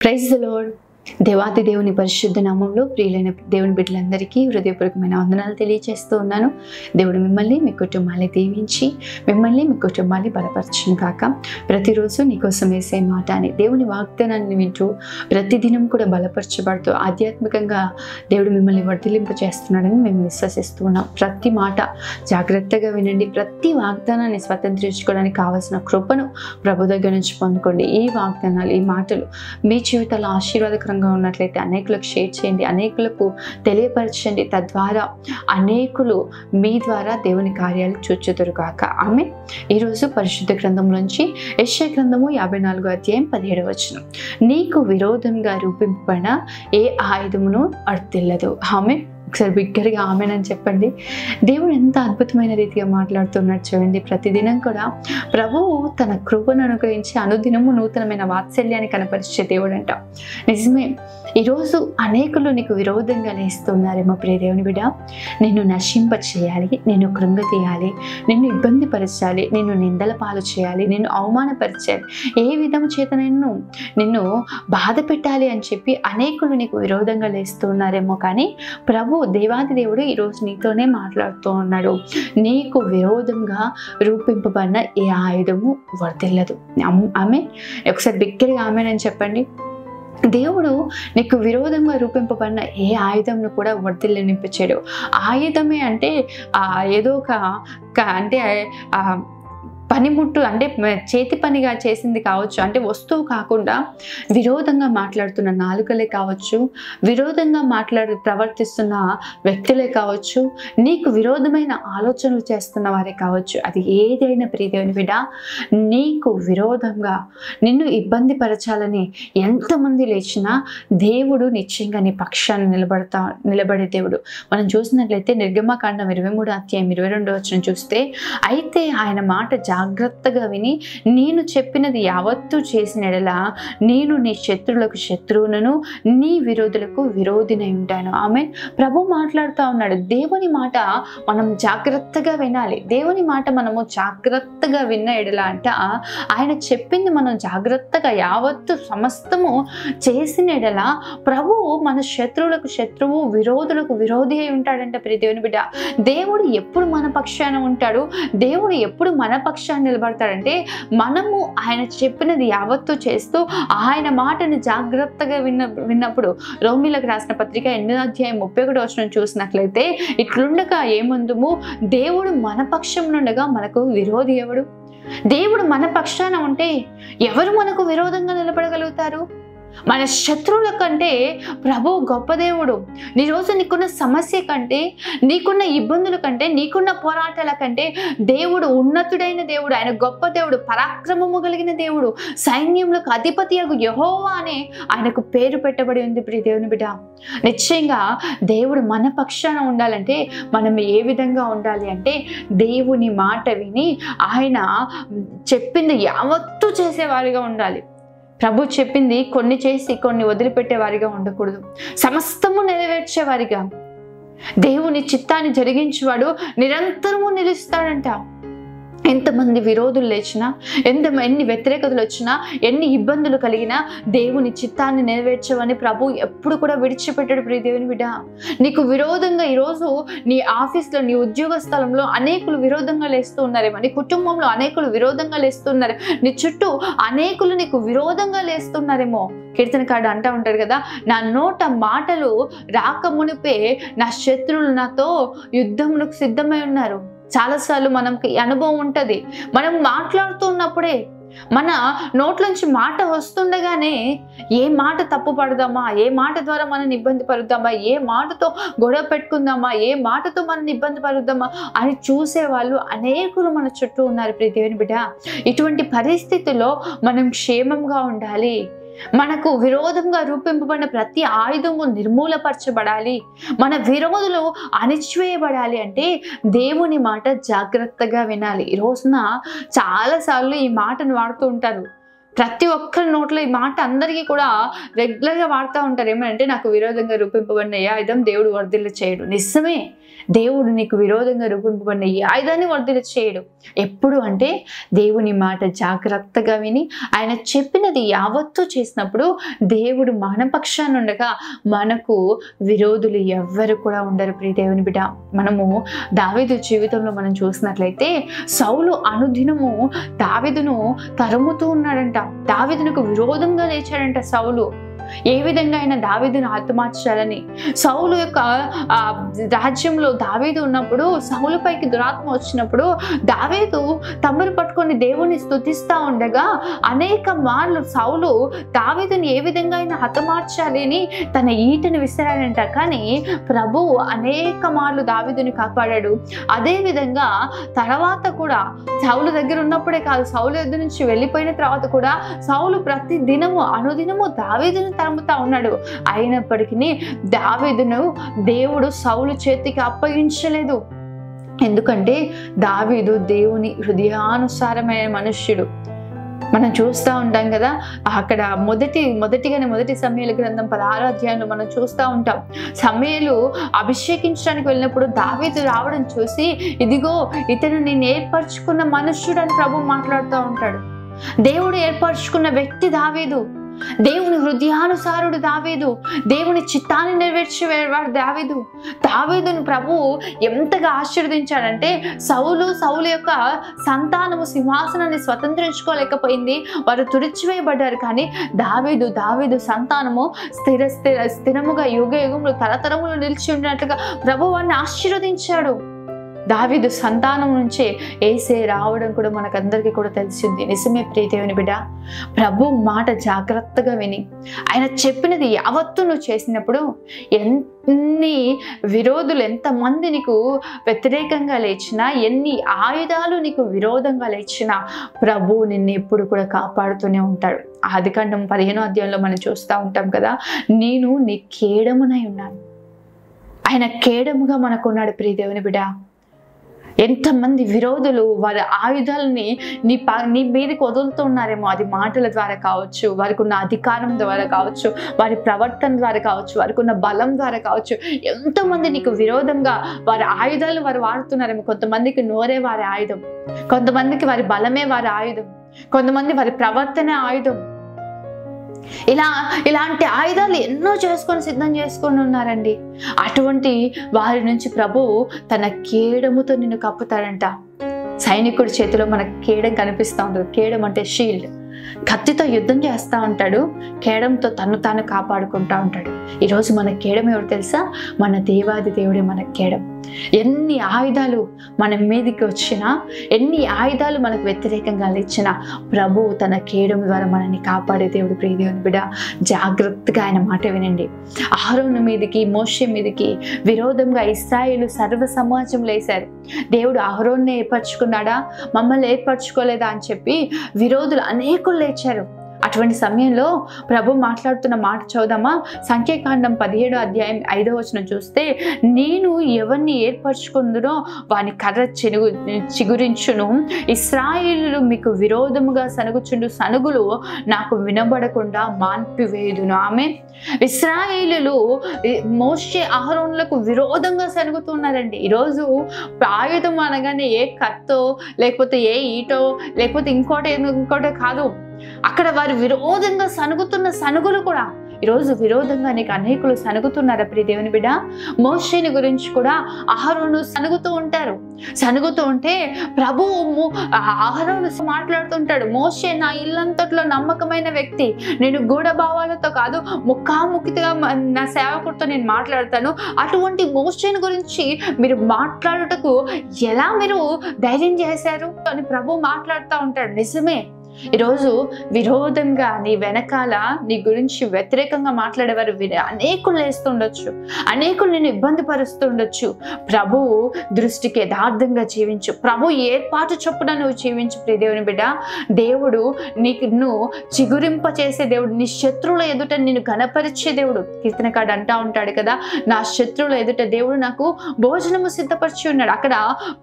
Praise the lord. దేవాది దేవుని పరిశుద్ధ నామంలో ప్రియులైన దేవుని బిడ్డలందరికీ హృదయపూర్వకమైన వందనాలు తెలియజేస్తూ ఉన్నాను. దేవుడు మిమ్మల్ని మీ కుటుంబాన్ని దీవించి మిమ్మల్ని మీ కుటుంబాన్ని బలపరచును కాక. ప్రతిరోజు నీకోసం వేసే మాట అని దేవుని వాగ్దానాన్ని వింటూ ప్రతిదినం కూడా బలపరచబడుతూ ఆధ్యాత్మికంగా దేవుడు మిమ్మల్ని వర్ధిలింప చేస్తున్నాడని మేము విశ్వసిస్తూ ఉన్నాం. ప్రతి మాట జాగ్రత్తగా వినండి. ప్రతి వాగ్దానాన్ని స్వతంత్రించుకోవడానికి కావాల్సిన కృపను ప్రభు దగ్గర నుంచి పొందుకోండి. ఈ వాగ్దానాలు, ఈ మాటలు మీ జీవితాల్లో ఆశీర్వాదకరంగా ఉన్నట్లయితే అనేకులకు షేర్ చేయండి, అనేకులకు తెలియపరచండి. తద్వారా అనేకులు మీ ద్వారా దేవుని కార్యాలు చూచుదురు కాక. ఆమె ఈరోజు పరిశుద్ధ గ్రంథంలోంచి యెషయా గ్రంథము 54వ అధ్యాయం 17వ వచనం. నీకు విరోధంగా రూపింపబడిన ఏ ఆయుధమును వర్తిల్లదు. ఆమె ఒకసారి బిగ్గరగా ఆమెనని చెప్పండి. దేవుడు ఎంత అద్భుతమైన రీతిగా మాట్లాడుతున్నాడు చూడండి. ప్రతిదినం కూడా ప్రభువు తన కృపను అనుగ్రహించి అనుదినము నూతనమైన వాత్సల్యాన్ని కనపరిచే దేవుడు అంట. నిజమే, ఈరోజు అనేకులు నీకు విరోధంగా లేస్తున్నారేమో ప్రియ దేవుని బిడ్డ. నిన్ను నశింప చేయాలి, నిన్ను కృంగతీయాలి, నిన్ను ఇబ్బంది పరచాలి, నిన్ను నిందల పాలు చేయాలి, నిన్ను అవమానపరచాలి, ఏ విధము చేత నిన్ను బాధ పెట్టాలి అని చెప్పి అనేకులు నీకు విరోధంగా లేస్తున్నారేమో. కానీ ప్రభు దేవాది దేవుడు ఈరోజు నీతోనే మాట్లాడుతూ ఉన్నాడు. నీకు విరోధంగా రూపింపబడిన ఏ ఆయుధము వర్తిల్లదు. ఆమె ఒకసారి బిగ్గరగా ఆమెనని చెప్పండి. దేవుడు నీకు విరోధంగా రూపింపబడిన ఏ ఆయుధంను కూడా వర్తిల్లనిపించాడు. ఆయుధమే అంటే ఏదో అంటే పనిముట్టు అంటే చేతి పనిగా చేసింది కావచ్చు, అంటే వస్తువు కాకుండా విరోధంగా మాట్లాడుతున్న నాలుకలే కావచ్చు, విరోధంగా ప్రవర్తిస్తున్న వ్యక్తులే కావచ్చు, నీకు విరోధమైన ఆలోచనలు చేస్తున్న వారే కావచ్చు. అది ఏదైనా ప్రియదేవుని బిడ్డ, నీకు విరోధంగా నిన్ను ఇబ్బంది పరచాలని ఎంతమంది లేచినా దేవుడు నిశ్చయంగా నీ పక్షాన్ని నిలబడే దేవుడు. మనం చూసినట్లయితే నిర్గమకాండం 23వ అధ్యాయం 22వ వచనం చూస్తే, అయితే ఆయన మాట జాగ్రత్తగా విని నేను చెప్పినది యావత్తు చేసిన ఎడల నేను నీ శత్రువులకు శత్రువులను, నీ విరోధులకు విరోధినై ఉంటాను. ఆమె ప్రభు మాట్లాడుతూ ఉన్నాడు. దేవుని మాట మనం జాగ్రత్తగా వినాలి. దేవుని మాట మనము జాగ్రత్తగా విన్న ఎడల అంట ఆయన చెప్పింది మనం జాగ్రత్తగా యావత్తు సమస్తము చేసిన ఎడల ప్రభువు మన శత్రువులకు శత్రువు, విరోధులకు విరోధి అయి ఉంటాడంట. ప్రియ దేవుని బిడ్డ, దేవుడు ఎప్పుడు మన పక్షాన ఉంటాడు, దేవుడు ఎప్పుడు మన పక్షాన నిలబడతాడంటే మనము ఆయన చెప్పినది యావత్తు చేస్తూ ఆయన మాటను జాగ్రత్తగా విన్నప్పుడు. రోమీలకు రాసిన పత్రిక 8వ అధ్యాయం 31వ వచనం చూసినట్లయితే, ఇట్లుండగా ఏముందుము, దేవుడు మన పక్షం నుండగా మనకు విరోధి ఎవడు? దేవుడు మన పక్షాన ఉంటే ఎవరు మనకు విరోధంగా నిలబడగలుగుతారు? మన శత్రువుల కంటే ప్రభు గొప్ప దేవుడు. ఈరోజు నీకున్న సమస్య కంటే, నీకున్న ఇబ్బందుల కంటే, నీకున్న పోరాటాల కంటే దేవుడు ఉన్నతుడైన దేవుడు. ఆయన గొప్ప దేవుడు, పరాక్రమము కలిగిన దేవుడు, సైన్యములకు అధిపతి యెహోవా అనే ఆయనకు పేరు పెట్టబడి ఉంది. ప్రియ దేవుని బిడ్డ, నిశ్చయంగా దేవుడు మన పక్షాన ఉండాలంటే మనం ఏ విధంగా ఉండాలి అంటే, దేవుని మాట విని ఆయన చెప్పింది యావత్తు చేసేవారిగా ఉండాలి. ప్రభు చెప్పింది కొన్ని చేసి కొన్ని వదిలిపెట్టేవారిగా ఉండకూడదు. సమస్తము నెరవేర్చేవారిగా, దేవుని చిత్తాన్ని జరిగించేవాడు నిరంతరము నిలుస్తాడంట. ఎంతమంది విరోధులు లేచినా, ఎన్ని వ్యతిరేకతలు వచ్చినా, ఎన్ని ఇబ్బందులు కలిగినా దేవుని చిత్తాన్ని నెరవేర్చవని ప్రభు ఎప్పుడు కూడా విడిచిపెట్టాడు. ప్రియ దేవుని బిడ్డ, నీకు విరోధంగా ఈరోజు నీ ఆఫీస్లో, నీ ఉద్యోగ స్థలంలో అనేకులు విరోధంగా లేస్తూ ఉన్నారేమో, నీ కుటుంబంలో అనేకులు విరోధంగా లేస్తున్నారు, నీ చుట్టూ అనేకులు నీకు విరోధంగా లేస్తున్నారేమో. కీర్తనకారుడు అంటూ ఉంటాడు కదా, నా నోట మాటలు రాక మునిపే నా శత్రువులు నాతో యుద్ధమునకు సిద్ధమై ఉన్నారు. చాలాసార్లు మనకి అనుభవం ఉంటుంది. మనం మాట్లాడుతున్నప్పుడే మన నోట్లోంచి మాట వస్తుండగానే ఏ మాట తప్పు పడదామా, ఏ మాట ద్వారా మనల్ని ఇబ్బంది పరుద్దామా, ఏ మాటతో గొడవ పెట్టుకుందామా, ఏ మాటతో మనల్ని ఇబ్బంది పరుద్దామా అని చూసేవాళ్ళు అనేకులు మన చుట్టూ ఉన్నారు. ప్రియ దేవుని బిడ్డ, ఇటువంటి పరిస్థితుల్లో మనం క్షేమంగా ఉండాలి. మనకు విరోధంగా రూపింపబడిన ప్రతి ఆయుధము నిర్మూలపరచబడాలి, మన విరోధులు అణిచివేయబడాలి అంటే దేవుని మాట జాగ్రత్తగా వినాలి. ఈ రోజున చాలాసార్లు ఈ మాటను వాడుతూ ఉంటారు. ప్రతి ఒక్కరి నోట్లో ఈ మాట అందరికీ కూడా రెగ్యులర్గా వాడుతూ ఉంటారు. ఏమంటే, నాకు విరోధంగా రూపింపబడిన ఏ ఆయుధం దేవుడు వర్ధిల్ల చేయడు. నిజమే, దేవుడు నీకు విరోధంగా రూపింపబడిన ఈ ఆయుధాన్ని వర్ధల చేయడు. ఎప్పుడు అంటే దేవుని మాట జాగ్రత్తగా విని ఆయన చెప్పినది యావత్తూ చేసినప్పుడు దేవుడు మన పక్షాన ఉండగా మనకు విరోధులు ఎవ్వరు కూడా ఉండరు. ప్రియ దేవుని బిడ్డ, మనము దావీదు జీవితంలో మనం చూసినట్లయితే సౌలు అనుదినము దావీదును తరుముతూ ఉన్నాడంట. దావీదునకు విరోధంగా లేచాడంట సౌలు. ఏ విధంగా ఆయన దావీదును హతమార్చాలని. సౌలు యొక్క రాజ్యంలో దావీదు ఉన్నప్పుడు సౌలుపైకి దురాత్మ వచ్చినప్పుడు దావీదు తమ్మును పట్టుకొని దేవుని స్తుతిస్తూ ఉండగా అనేక మార్లు సౌలు దావీదుని ఏ విధంగా ఆయన హతమార్చాలి అని తన ఈటను విసిరాడంట. కానీ ప్రభువు అనేక మార్లు దావీదుని కాపాడాడు. అదే విధంగా తర్వాత కూడా సౌలు దగ్గర ఉన్నప్పుడే కాదు, సౌలు దగ్గర నుంచి వెళ్ళిపోయిన తర్వాత కూడా సౌలు ప్రతి దినము అనుదినము దావీదుని తరుముతా ఉన్నాడు. అయినప్పటికీ దావీదును దేవుడు సౌలు చేతికి అప్పగించలేదు. ఎందుకంటే దావీదు దేవుని హృదయానుసారమైన మనుష్యుడు. మనం చూస్తూ ఉంటాం కదా, అక్కడ మొదటి సమూయేలు గ్రంథం 16వ అధ్యాయంలో మనం చూస్తూ ఉంటాం. సమూయేలు అభిషేకించడానికి వెళ్ళినప్పుడు దావీదు రావడం చూసి ఇదిగో ఇతను నేను ఏర్పరచుకున్న మనుష్యుడు అని ప్రభు మాట్లాడుతూ ఉంటాడు. దేవుడు ఏర్పరచుకున్న వ్యక్తి దావీదు, దేవుని హృదయానుసారుడు దావీదు, దేవుని చిత్తాన్ని నెరవేర్చేవాడు దావీదు. దావీదును ప్రభువు ఎంతగా ఆశీర్వదించాడంటే సౌలు యొక్క సంతానము సింహాసనాన్ని స్వతంత్రించుకోలేకపోయింది, వారు తుడిచివేయబడ్డారు. కానీ దావీదు సంతానము స్థిరముగా యుగ యుగములు తరతరములు నిలిచి ఉన్నట్లుగా ప్రభువు వారిని ఆశీర్వదించాడు. దావీదు సంతానం నుంచే యేసే రావడం కూడా మనకందరికీ కూడా తెలిసింది. నిజమే ప్రియ దేవుని బిడ్డ, ప్రభు మాట జాగ్రత్తగా విని ఆయన చెప్పినది యావత్తు నువ్వు చేసినప్పుడు ఎన్ని విరోధులు ఎంతమంది నీకు వ్యతిరేకంగా లేచినా, ఎన్ని ఆయుధాలు నీకు విరోధంగా లేచినా ప్రభు నిన్ను ఎప్పుడు కూడా కాపాడుతూనే ఉంటాడు. ఆదికాండం 15వ అధ్యాయంలో మనం చూస్తూ ఉంటాం కదా, నేను నీ కేడమునై ఉన్నాను. ఆయన కేడముగా మనకున్నాడు. ప్రియ దేవుని బిడ్డ, ఎంతమంది విరోధులు వారి ఆయుధాలని నీ మీదకి వదులుతున్నారేమో, అది మాటల ద్వారా కావచ్చు, వారికి ఉన్న అధికారం ద్వారా కావచ్చు, వారి ప్రవర్తన ద్వారా కావచ్చు, వారికి ఉన్న బలం ద్వారా కావచ్చు. ఎంతోమంది నీకు విరోధంగా వారి ఆయుధాలు వారు వాడుతున్నారేమో. కొంతమందికి నోరే వారి ఆయుధం, కొంతమందికి వారి బలమే వారి ఆయుధం, కొంతమంది వారి ప్రవర్తనే ఆయుధం. ఇలాంటి ఆయుధాలు ఎన్నో సిద్ధం చేసుకొని ఉన్నారండి. అటువంటి వారి నుంచి ప్రభువు తన కేడముతో నిన్ను కప్పుతాడంట. సైనికుడి చేతిలో మనకు కేడం కనిపిస్తూ ఉంటుంది. కేడం అంటే షీల్డ్. కత్తితో యుద్ధం చేస్తూ ఉంటాడు, కేడంతో తను తాను కాపాడుకుంటూ ఉంటాడు. ఈరోజు మన కేడం ఎవరు తెలుసా? మన దేవాది దేవుడే మన కేడం. ఎన్ని ఆయుధాలు మన మీదకి వచ్చినా, ఎన్ని ఆయుధాలు మనకు వ్యతిరేకంగా ఇచ్చినా ప్రభువు తన కేడం ద్వారా మనల్ని కాపాడే దేవుడు. ప్రియ దేవుని బిడ్డ, జాగ్రత్తగా ఆయన మాట వినండి. అహరోను మీదకి మోషే మీదకి విరోధంగా ఇశ్రాయేలు సర్వ సమాజంలో వేశారు. దేవుడు అహరోన్నే ఏర్పరచుకున్నాడా, మమ్మల్ని ఏర్పరచుకోలేదా అని చెప్పి విరోధులు అనేకులు లేచారు. అటువంటి సమయంలో ప్రభు మాట్లాడుతున్న మాట చదువుదామా? సంఖ్యాకాండం 17వ అధ్యాయం 5వ వచనం చూస్తే, నేను ఎవరిని ఏర్పరచుకుందునో వాని కర్ర చిగురించును, ఇశ్రాయేలులు మీకు విరోధముగా సనుగుచుండు సనుగులు నాకు వినబడకుండా మాన్పివేయుదును. ఆమె ఇశ్రాయేలులు మోషే అహరోనులకు విరోధంగా సనుగుతున్నారండి. ఈరోజు ఆయుధం అనగానే ఏ కత్తో లేకపోతే ఏ ఈటో లేకపోతే ఇంకోటో కాదు. అక్కడ వారు విరోధంగా సనుగుతున్న సనుగులు కూడా ఈరోజు విరోధంగా నీకు అనేకులు సనుగుతున్నారా ప్రియ దేవుని బిడ్డ? మోషేని గురించి కూడా అహరోను సనుగుతూ ఉంటారు. సనుగుతూ ఉంటే ప్రభువు అహరోను మాట్లాడుతుంటాడు, మోషే నా ఇల్లంతట్లో నమ్మకమైన వ్యక్తి, నేను గూఢభావాలతో కాదు ముఖాముఖిగా నా సేవకుడితో నేను మాట్లాడతాను. అటువంటి మోషేని గురించి మీరు మాట్లాడుటకు ఎలా మీరు ధైర్యం చేశారు అని ప్రభు మాట్లాడుతూ ఉంటాడు. నిజమే, ఈరోజు విరోధంగా నీ వెనకాల నీ గురించి వ్యతిరేకంగా మాట్లాడేవారు అనేకులు లేస్తుండొచ్చు, అనేకులు నేను ఇబ్బంది పరుస్తుండొచ్చు. ప్రభువు దృష్టికి యథార్థంగా జీవించు, ప్రభు ఏర్పాటు చొప్పున నువ్వు జీవించు ప్రియ దేవుని బిడ్డ. దేవుడు నీకు చిగురింప చేసే దేవుడు, నీ శత్రువుల ఎదుట నిన్ను ఘనపరిచే దేవుడు. కీర్తనకాడు అంటా ఉంటాడు కదా, నా శత్రువుల ఎదుట దేవుడు నాకు భోజనము సిద్ధపరిచి ఉన్నాడు. అక్కడ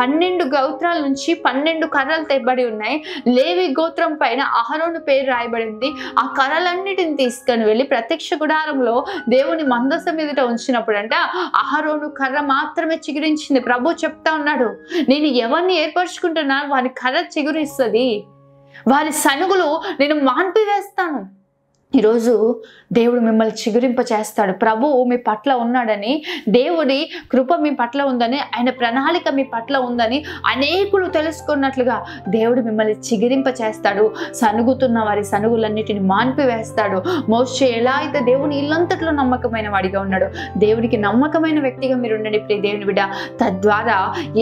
12 గోత్రాల నుంచి 12 కర్రలు తెబ్బడి ఉన్నాయి. లేవి గోత్రం అహరోను పైన అహరోను పేరు రాయబడింది. ఆ కర్రలన్నిటిని తీసుకొని వెళ్ళి ప్రత్యక్ష గుడారంలో దేవుని మందసం ఎదుట ఉంచినప్పుడు అంట అహరోను కర్ర మాత్రమే చిగురించింది. ప్రభు చెప్తా ఉన్నాడు, నేను ఎవరిని ఏర్పరచుకుంటున్నా వారి కర్ర చిగురిస్తుంది, వారి సనుగులు నేను మాన్పివేస్తాను. ఈరోజు దేవుడు మిమ్మల్ని చిగురింప చేస్తాడు. ప్రభువు మీ పట్ల ఉన్నాడని, దేవుడి కృప మీ పట్ల ఉందని, ఆయన ప్రణాళిక మీ పట్ల ఉందని అనేకులు తెలుసుకున్నట్లుగా దేవుడు మిమ్మల్ని చిగురింప చేస్తాడు. సనుగుతున్న వారి సనుగులన్నిటిని మాన్పివేస్తాడు. మోషే ఎలా అయితే దేవుని ఇల్లంతట్లో నమ్మకమైన వాడిగా ఉన్నాడు, దేవుడికి నమ్మకమైన వ్యక్తిగా మీరు ఉండండి ప్రియ దేవుని బిడ్డ. తద్వారా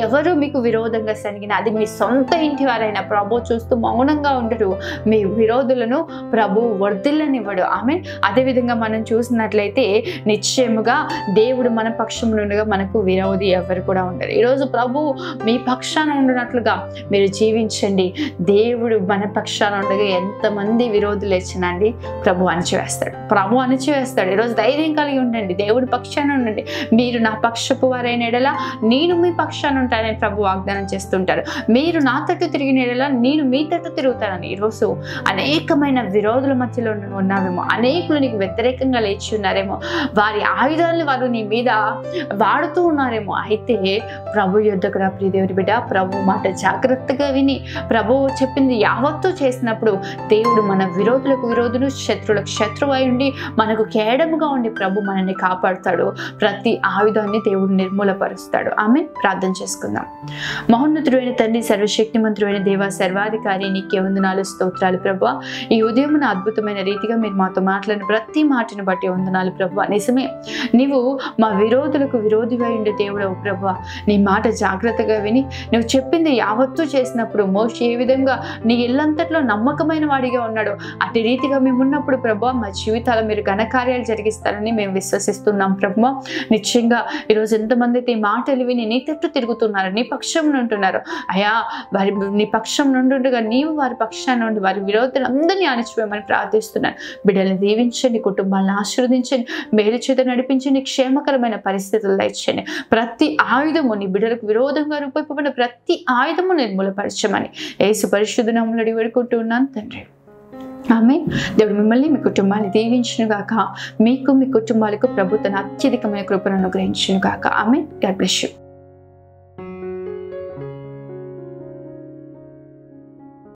ఎవరు మీకు విరోధంగా సనిగిన, అది మీ సొంత ఇంటి వారైనా ప్రభు చూస్తూ మౌనంగా ఉండడు. మీ విరోధులను ప్రభు వర్ధిల్లని ఇవ్వడు. ఆమె అదేవిధంగా మనం చూసినట్లయితే నిశ్చయముగా దేవుడు మన పక్షంలో ఉండగా మనకు విరోధి ఎవరు కూడా ఉండరు. ఈరోజు ప్రభు మీ పక్షాన ఉండినట్లుగా మీరు జీవించండి. దేవుడు మన పక్షాన ఉండగా ఎంతమంది విరోధులు వచ్చినండి ప్రభు అణిచివేస్తాడు. ప్రభు అణిచివేస్తాడు. ఈరోజు ధైర్యం కలిగి ఉండండి, దేవుడి పక్షాన ఉండండి. మీరు నా పక్షపు వారైన ఎడల నేను మీ పక్షాన ఉంటానని ప్రభు వాగ్దానం చేస్తుంటారు. మీరు నా తట్టు తిరిగిన ఎడల నేను మీ తట్టు తిరుగుతానని. ఈరోజు అనేకమైన విరోధుల మధ్యలో ఉన్నావేమో, అనేకులు నీకు వ్యతిరేకంగా లేచి ఉన్నారేమో, వారి ఆయుధాలను వారు నీ మీద వాడుతూ ఉన్నారేమో. అయితే ప్రభు యొద్దకు రా ప్రియ దేవుని బిడ్డ. ప్రభు మాట జాగ్రత్తగా విని ప్రభువు చెప్పింది యావత్తూ చేసినప్పుడు దేవుడు మన విరోధులకు విరోధులు, శత్రువులకు శత్రువు అయి ఉండి మనకు కేడముగా ఉండి ప్రభు మనల్ని కాపాడుతాడు. ప్రతి ఆయుధాన్ని దేవుడు నిర్మూలపరుస్తాడు. ఆమె ప్రార్థన చేసుకుందాం. మహోన్నతుడైన తండ్రి, సర్వశక్తిమంతుడైన దేవ, సర్వాధికారి, నీకే వందనాలు, స్తోత్రాలు ప్రభు. ఈ ఉదయం అద్భుతమైన రీతిగా మీరు మాతో మాట్లాడిన ప్రతి మాటను బట్టి వందనాలు ప్రభు. నిజమే, నీవు మా విరోధులకు విరోధివై ఉండే దేవుడవు ప్రభు. నీ మాట జాగ్రత్తగా విని నువ్వు చెప్పింది యావత్తూ చేసినప్పుడు మోషే ఏ విధంగా నీ ఇల్లంతట్లో నమ్మకమైన వాడిగా ఉన్నాడు, అటు రీతిగా మేము ఉన్నప్పుడు ప్రభు మా జీవితాలు మీరు ఘనకార్యాలు జరిగిస్తారని మేము విశ్వసిస్తున్నాం ప్రభు. నిశ్చయంగా ఈరోజు ఎంతమంది అయితే ఈ మాటలు విని నీ తట్టు తిరుగుతున్నారు, నీ పక్షం ఉంటున్నారు అయా, వారి నీ పక్షం నుండుగా నీవు వారి పక్షాన నుండి వారి విరోధులు అందరినీ అణిచివేయమని ప్రార్థిస్తున్నాను. బిడ్డల్ని దీవించండి, కుటుంబాలను ఆశీర్వదించండి, మేలు చేత నడిపించండి, క్షేమకరమైన పరిస్థితుల్లో ఇచ్చండి. ప్రతి ఆయుధము నీ బిడ్డలకు విరోధంగా రూపొందిన ప్రతి ఆయుధము నిర్మూలపరచమని యేసు పరిశుద్ధ నామములో అడిగి వేడుకుంటూ ఉన్నాను తండ్రి. ఆమె. దేవుడు మిమ్మల్ని మీ కుటుంబాన్ని దీవించును గాక. మీకు మీ కుటుంబాలకు ప్రభు తన అత్యధికమైన కృపను అనుగ్రహించును గాక. ఆమె. God bless you.